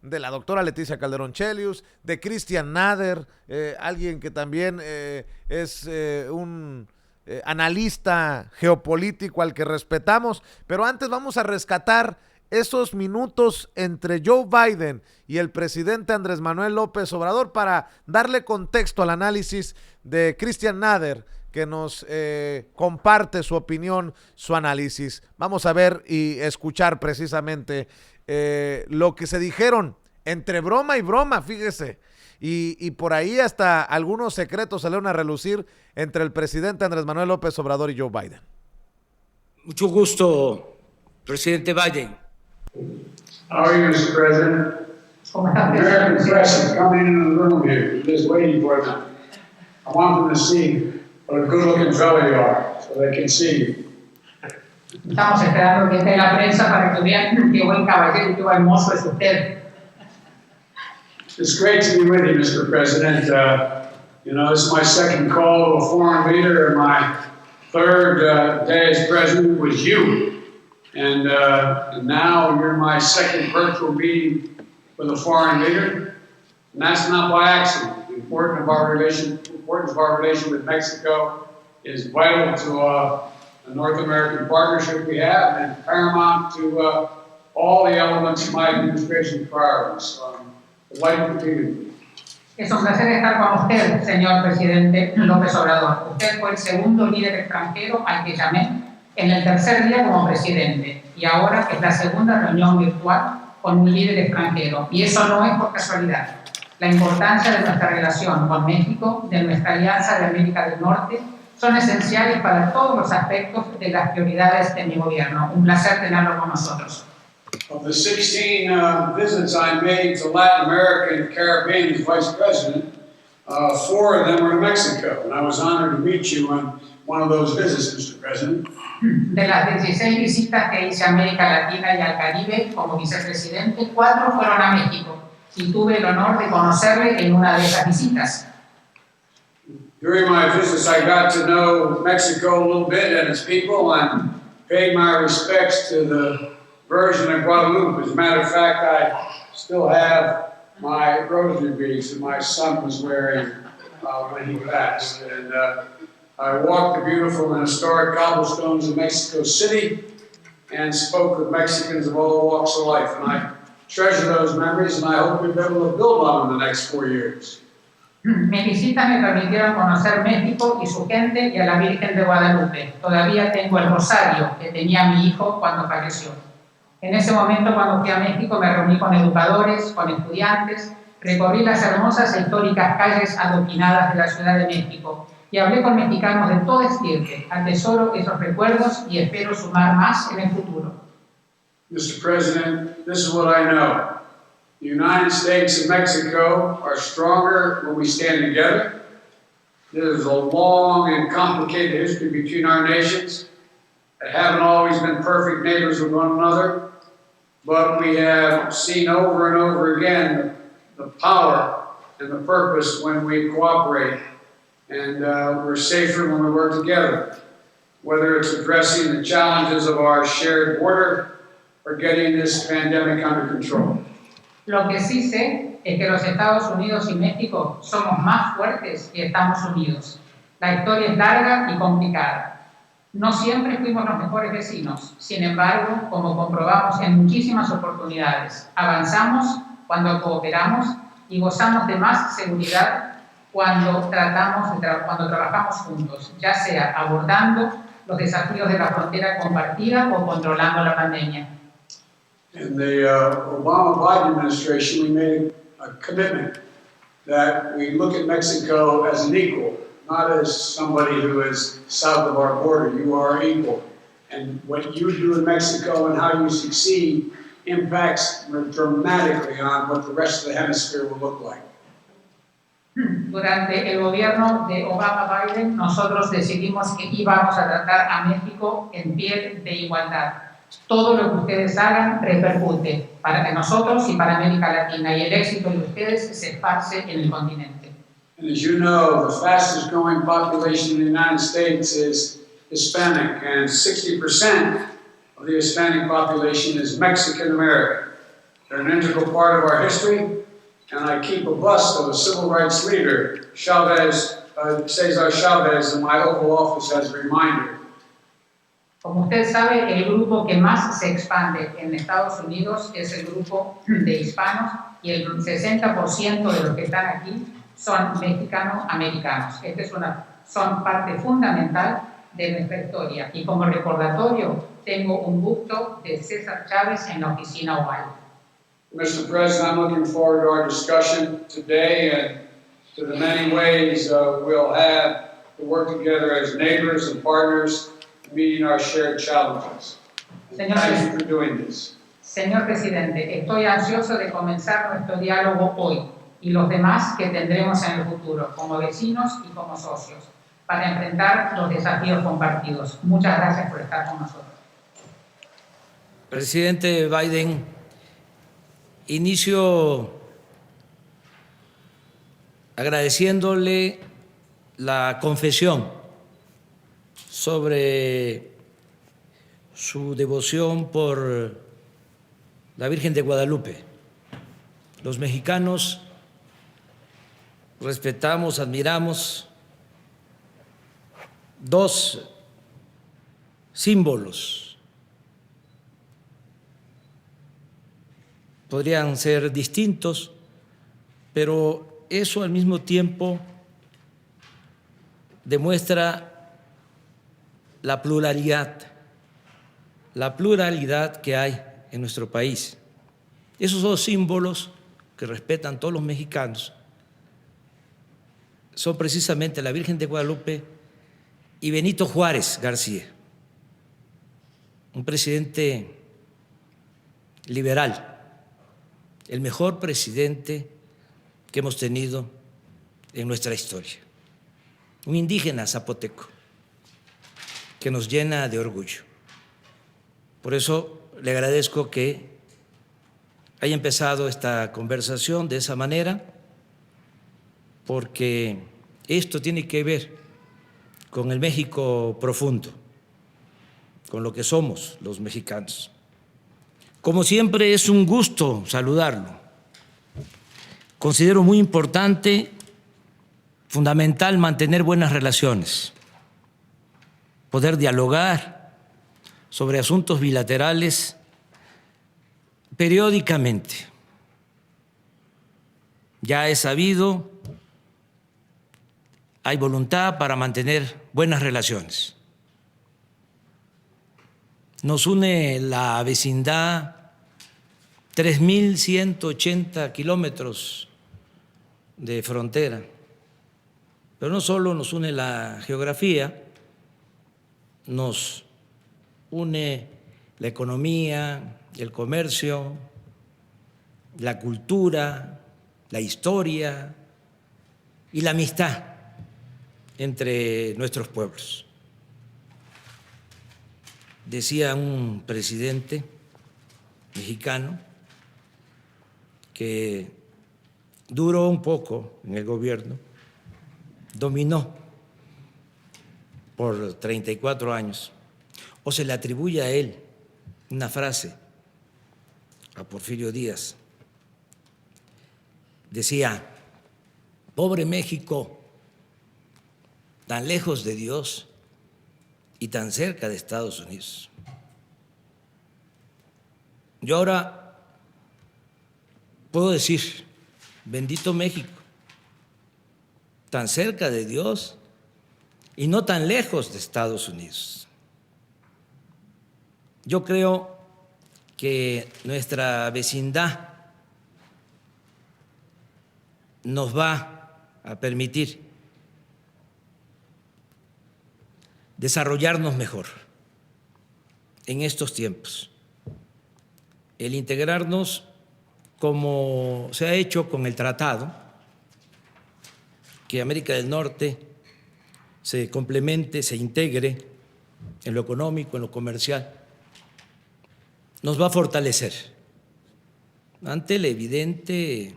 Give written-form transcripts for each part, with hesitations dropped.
de la doctora Leticia Calderón Chelius, de Christian Nader, alguien que también es un analista geopolítico al que respetamos. Pero antes vamos a rescatar esos minutos entre Joe Biden y el presidente Andrés Manuel López Obrador para darle contexto al análisis de Christian Nader, que nos comparte su opinión, su análisis. Vamos a ver y escuchar precisamente lo que se dijeron entre broma y broma, fíjese, y por ahí hasta algunos secretos salieron a relucir entre el presidente Andrés Manuel López Obrador y Joe Biden. Mucho gusto, presidente Biden. How are you, Mr. President? American press is coming into the room here. We're just waiting for them. I want them to see what a good-looking fellow you are, so they can see you. Estamos esperando que esté la prensa para que vean qué buen caballero y qué buen mozo es usted. It's great to be with you, Mr. President. This is my second call to a foreign leader, and my third day as president was you. And now you're my second virtual meeting with a foreign leader, and that's not by accident. The importance of our relation with Mexico is vital to the North American partnership we have, and paramount to all the elements of my administration's priorities. So I'm delighted to be with you. Es un placer estar con usted, señor presidente López Obrador. Usted fue el segundo líder extranjero al que llamé en el tercer día como presidente, y ahora es la segunda reunión virtual con un líder extranjero, y eso no es por casualidad. La importancia de nuestra relación con México, de nuestra alianza de América del Norte, son esenciales para todos los aspectos de las prioridades de mi gobierno. Un placer tenerlo con nosotros. Of the 16 visits I made to Latin America and the Caribbean as Vice President, 4 of them were to Mexico, and I was honored to meet you on one of those visits, Mr. President. De las 16 visitas que hice a América Latina y al Caribe como vicepresidente, 4 fueron a México, y tuve el honor de conocerle en una de esas visitas. During my visits, I got to know Mexico a little bit and its people, and paid my respects to the Virgin of Guadalupe. As a matter of fact, I still have my rosary beads that my son was wearing when he passed. And I walked the beautiful and historic cobblestones of Mexico City and spoke with Mexicans of all walks of life. And I treasure those memories, and I hope we'll be able to build on them in the next 4 years. Mis visitas me permitieron conocer México y su gente y a la Virgen de Guadalupe. Todavía tengo el rosario que tenía mi hijo cuando falleció. En ese momento, cuando fui a México, me reuní con educadores, con estudiantes, recorrí las hermosas e históricas calles adoquinadas de la Ciudad de México y hablé con mexicanos de todo estirpe. Atesoro esos recuerdos y espero sumar más en el futuro. Mr. President, this is what I know. The United States and Mexico are stronger when we stand together. There's a long and complicated history between our nations that haven't always been perfect neighbors with one another, but we have seen over and over again the power and the purpose when we cooperate, and we're safer when we work together, whether it's addressing the challenges of our shared border or getting this pandemic under control. Lo que sí sé es que los Estados Unidos y México somos más fuertes y estamos unidos. La historia es larga y complicada. No siempre fuimos los mejores vecinos. Sin embargo, como comprobamos en muchísimas oportunidades, avanzamos cuando cooperamos y gozamos de más seguridad cuando trabajamos juntos, ya sea abordando los desafíos de la frontera compartida o controlando la pandemia. In the Obama-Biden administration, we made a commitment that we look at Mexico as an equal, not as somebody who is south of our border. You are equal. And what you do in Mexico and how you succeed impacts dramatically on what the rest of the hemisphere will look like. Durante el gobierno de Obama-Biden, nosotros decidimos que íbamos a tratar a México en pie de igualdad. Todo lo que ustedes hagan repercute para nosotros y para América Latina, y el éxito de ustedes se esparce en el continente. And as you know, the fastest growing population in the United States is Hispanic, and 60% of the Hispanic population is Mexican American. They're an integral part of our history, and I keep a bust of a civil rights leader, Cesar Chavez, in my Oval Office as a reminder. Como usted sabe, el grupo que más se expande en Estados Unidos es el grupo de hispanos y el 60% de los que están aquí son mexicano-americanos. Son parte fundamental de nuestra historia. Y como recordatorio, tengo un busto de César Chávez en la oficina oval. Mr. President, I'm looking forward to our discussion today and to the many ways we'll have to work together as neighbors and partners, meeting our shared challenges. Thank you for doing this. Señor Presidente, estoy ansioso de comenzar nuestro diálogo hoy y los demás que tendremos en el futuro, como vecinos y como socios, para enfrentar los desafíos compartidos. Muchas gracias por estar con nosotros. Presidente Biden, inicio agradeciéndole la confesión sobre su devoción por la Virgen de Guadalupe. Los mexicanos respetamos, admiramos dos símbolos. Podrían ser distintos, pero eso al mismo tiempo demuestra la pluralidad que hay en nuestro país. Esos dos símbolos que respetan todos los mexicanos son precisamente la Virgen de Guadalupe y Benito Juárez García, un presidente liberal, el mejor presidente que hemos tenido en nuestra historia, un indígena zapoteco que nos llena de orgullo. Por eso le agradezco que haya empezado esta conversación de esa manera, porque esto tiene que ver con el México profundo, con lo que somos los mexicanos. Como siempre, es un gusto saludarlo. Considero muy importante, fundamental, mantener buenas relaciones, poder dialogar sobre asuntos bilaterales periódicamente. Ya es sabido, hay voluntad para mantener buenas relaciones. Nos une la vecindad, 3.180 kilómetros de frontera, pero no solo nos une la geografía, nos une la economía, el comercio, la cultura, la historia y la amistad entre nuestros pueblos. Decía un presidente mexicano que duró un poco en el gobierno, dominó por 34 años, o se le atribuye a él una frase, a Porfirio Díaz. Decía: pobre México, tan lejos de Dios y tan cerca de Estados Unidos. Yo ahora puedo decir: bendito México, tan cerca de Dios y no tan lejos de Estados Unidos. Yo creo que nuestra vecindad nos va a permitir desarrollarnos mejor en estos tiempos. El integrarnos, como se ha hecho con el tratado, que América del Norte se complemente, se integre en lo económico, en lo comercial, nos va a fortalecer ante el evidente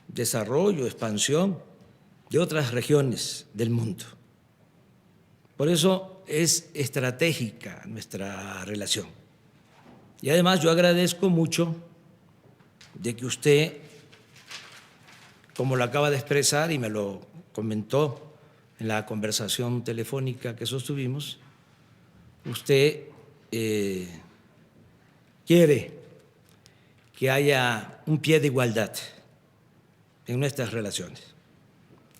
desarrollo, expansión de otras regiones del mundo. Por eso es estratégica nuestra relación. Y además yo agradezco mucho de que usted, como lo acaba de expresar y me lo comentó en la conversación telefónica que sostuvimos, usted quiere que haya un pie de igualdad en nuestras relaciones,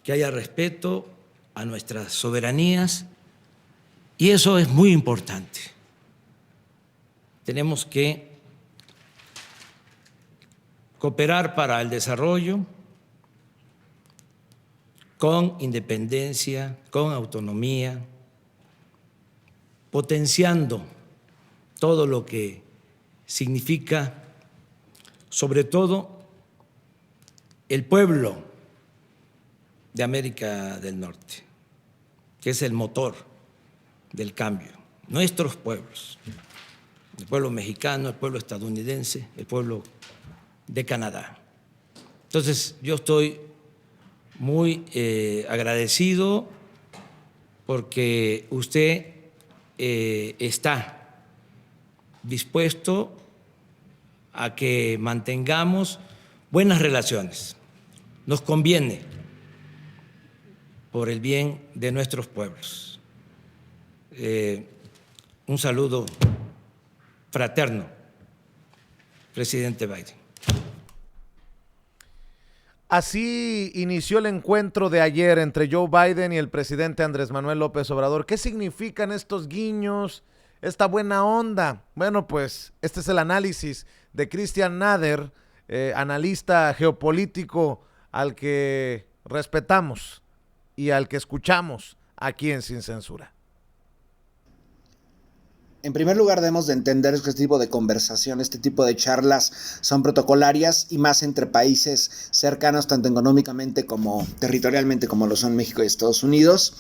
que haya respeto a nuestras soberanías, y eso es muy importante. Tenemos que cooperar para el desarrollo con independencia, con autonomía, potenciando todo lo que significa, sobre todo, el pueblo de América del Norte, que es el motor del cambio, nuestros pueblos, el pueblo mexicano, el pueblo estadounidense, el pueblo de Canadá. Entonces, yo estoy muy agradecido porque usted está dispuesto a que mantengamos buenas relaciones. Nos conviene por el bien de nuestros pueblos. Un saludo fraterno, presidente Biden. Así inició el encuentro de ayer entre Joe Biden y el presidente Andrés Manuel López Obrador. ¿Qué significan estos guiños, esta buena onda? Bueno, pues este es el análisis de Christian Nader, analista geopolítico al que respetamos y al que escuchamos aquí en Sin Censura. En primer lugar, debemos de entender que este tipo de conversación, este tipo de charlas son protocolarias y más entre países cercanos, tanto económicamente como territorialmente, como lo son México y Estados Unidos.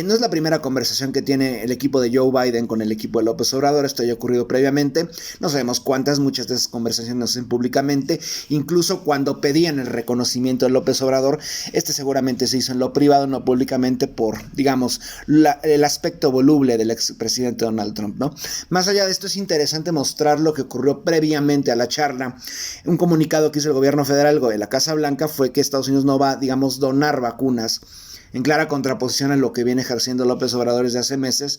No es la primera conversación que tiene el equipo de Joe Biden con el equipo de López Obrador. Esto ya ha ocurrido previamente. No sabemos cuántas, muchas de esas conversaciones no se hacen públicamente. Incluso cuando pedían el reconocimiento de López Obrador, seguramente se hizo en lo privado, no públicamente, por, digamos, el aspecto voluble del expresidente Donald Trump, ¿no? Más allá de esto, es interesante mostrar lo que ocurrió previamente a la charla. Un comunicado que hizo el gobierno federal de la Casa Blanca fue que Estados Unidos no va a, digamos, donar vacunas, en clara contraposición a lo que viene ejerciendo López Obrador desde hace meses,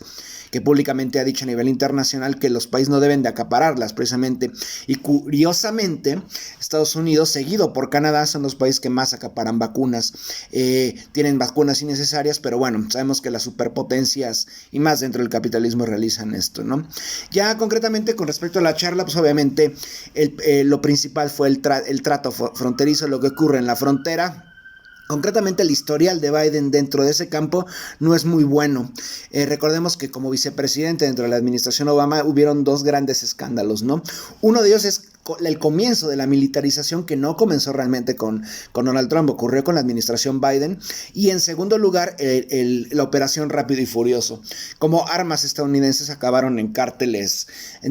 que públicamente ha dicho a nivel internacional que los países no deben de acapararlas precisamente. Y curiosamente, Estados Unidos, seguido por Canadá, son los países que más acaparan vacunas. Tienen vacunas innecesarias, pero bueno, sabemos que las superpotencias y más dentro del capitalismo realizan esto, ¿no? Ya concretamente con respecto a la charla, pues obviamente lo principal fue el trato fronterizo, lo que ocurre en la frontera. Concretamente, el historial de Biden dentro de ese campo no es muy bueno. Recordemos que como vicepresidente dentro de la administración Obama hubieron dos grandes escándalos, ¿no? Uno de ellos es el comienzo de la militarización, que no comenzó realmente con Donald Trump, ocurrió con la administración Biden. Y en segundo lugar, la operación Rápido y Furioso. Como armas estadounidenses acabaron en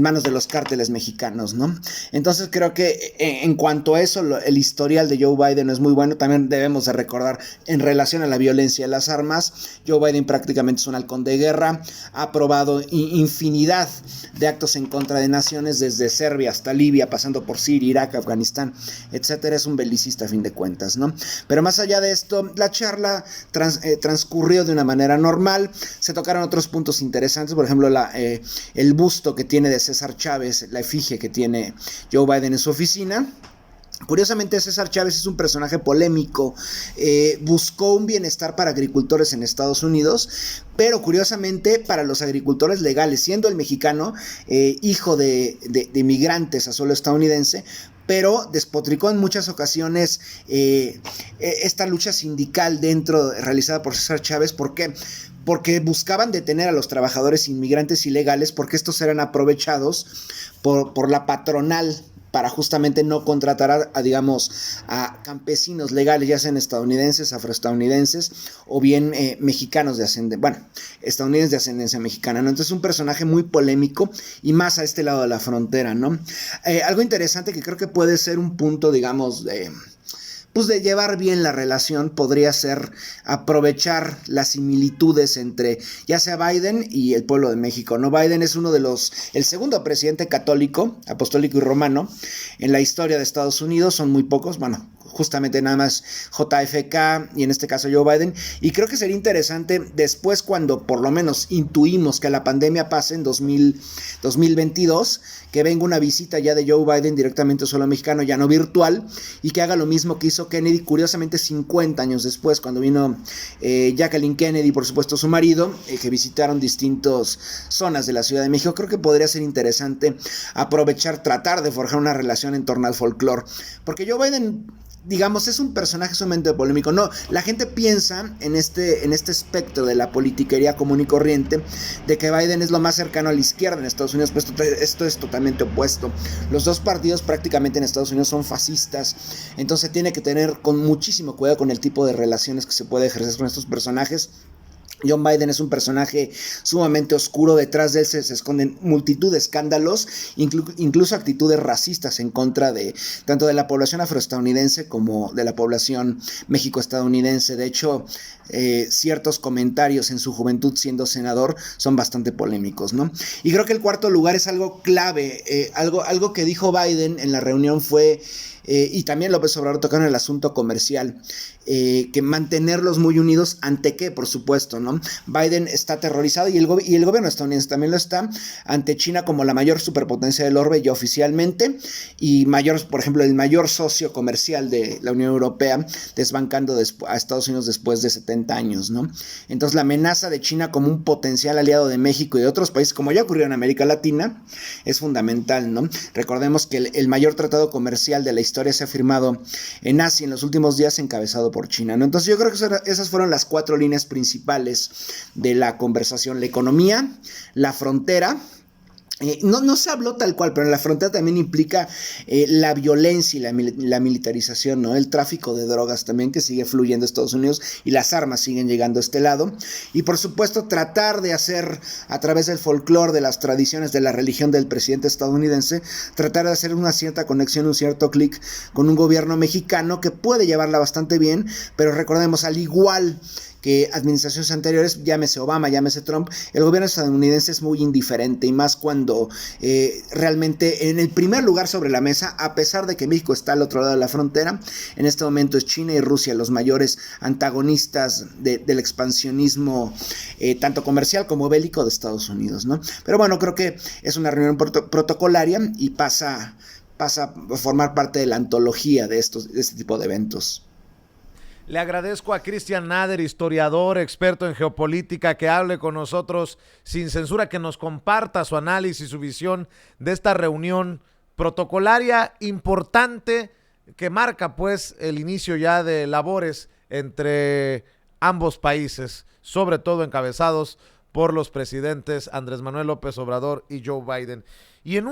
manos de los cárteles mexicanos, ¿no? Entonces creo que en cuanto a eso, el historial de Joe Biden es muy bueno. También debemos de recordar, en relación a la violencia de las armas, Joe Biden prácticamente es un halcón de guerra, ha aprobado infinidad de actos en contra de naciones, desde Serbia hasta Libia, pasando por Siria, Irak, Afganistán, etcétera. Es un belicista a fin de cuentas, ¿no? Pero más allá de esto, la charla transcurrió de una manera normal. Se tocaron otros puntos interesantes, por ejemplo, el busto que tiene de César Chávez, la efigie que tiene Joe Biden en su oficina. Curiosamente, César Chávez es un personaje polémico, buscó un bienestar para agricultores en Estados Unidos, pero curiosamente para los agricultores legales, siendo el mexicano hijo de inmigrantes a suelo estadounidense, pero despotricó en muchas ocasiones esta lucha sindical realizada por César Chávez. ¿Por qué? Porque buscaban detener a los trabajadores inmigrantes ilegales, porque estos eran aprovechados por la patronal para justamente no contratar a campesinos legales, ya sean estadounidenses, afroestadounidenses o bien mexicanos estadounidenses de ascendencia mexicana, ¿no? Entonces, un personaje muy polémico y más a este lado de la frontera, ¿no? Algo interesante que creo que puede ser un punto, digamos, pues de llevar bien la relación podría ser aprovechar las similitudes entre ya sea Biden y el pueblo de México, ¿no? Biden es el segundo presidente católico, apostólico y romano en la historia de Estados Unidos, son muy pocos, bueno, justamente nada más JFK y en este caso Joe Biden, y creo que sería interesante después cuando por lo menos intuimos que la pandemia pase en 2022, que venga una visita ya de Joe Biden directamente a suelo mexicano, ya no virtual, y que haga lo mismo que hizo Kennedy, curiosamente 50 años después, cuando vino Jacqueline Kennedy, por supuesto su marido, que visitaron distintas zonas de la Ciudad de México. Creo que podría ser interesante aprovechar, tratar de forjar una relación en torno al folclore, porque Joe Biden, digamos, es un personaje sumamente polémico. No, la gente piensa en este espectro de la politiquería común y corriente, de que Biden es lo más cercano a la izquierda en Estados Unidos, pues esto es totalmente opuesto. Los dos partidos prácticamente en Estados Unidos son fascistas, entonces tiene que tener con muchísimo cuidado con el tipo de relaciones que se puede ejercer con estos personajes. John Biden es un personaje sumamente oscuro, detrás de él se esconden multitud de escándalos, incluso actitudes racistas en contra de tanto de la población afroestadounidense como de la población mexicoestadounidense. De hecho, ciertos comentarios en su juventud siendo senador son bastante polémicos, ¿no? Y creo que el cuarto lugar es algo clave, algo que dijo Biden en la reunión fue... y también López Obrador tocaron el asunto comercial, que mantenerlos muy unidos, ¿ante qué? Por supuesto, ¿no? Biden está aterrorizado y el gobierno estadounidense también lo está, ante China como la mayor superpotencia del orbe ya oficialmente, y por ejemplo, el mayor socio comercial de la Unión Europea, desbancando a Estados Unidos después de 70 años, ¿no? Entonces la amenaza de China como un potencial aliado de México y de otros países, como ya ocurrió en América Latina, es fundamental, ¿no? Recordemos que el mayor tratado comercial de la historia se ha firmado en Asia en los últimos días, encabezado por China, ¿no? Entonces yo creo que esas fueron las 4 líneas principales de la conversación: la economía, la frontera. No se habló tal cual, pero en la frontera también implica la violencia y la militarización, ¿no? El tráfico de drogas también, que sigue fluyendo a Estados Unidos, y las armas siguen llegando a este lado. Y por supuesto tratar de hacer, a través del folclore, de las tradiciones, de la religión del presidente estadounidense, tratar de hacer una cierta conexión, un cierto clic con un gobierno mexicano que puede llevarla bastante bien, pero recordemos, al igual que administraciones anteriores, llámese Obama, llámese Trump, el gobierno estadounidense es muy indiferente, y más cuando realmente en el primer lugar sobre la mesa, a pesar de que México está al otro lado de la frontera, en este momento es China y Rusia los mayores antagonistas del expansionismo tanto comercial como bélico de Estados Unidos, ¿no? Pero bueno, creo que es una reunión protocolaria y pasa a formar parte de la antología de este tipo de eventos. Le agradezco a Cristian Nader, historiador, experto en geopolítica, que hable con nosotros sin censura, que nos comparta su análisis, su visión de esta reunión protocolaria importante que marca pues el inicio ya de labores entre ambos países, sobre todo encabezados por los presidentes Andrés Manuel López Obrador y Joe Biden. Y en un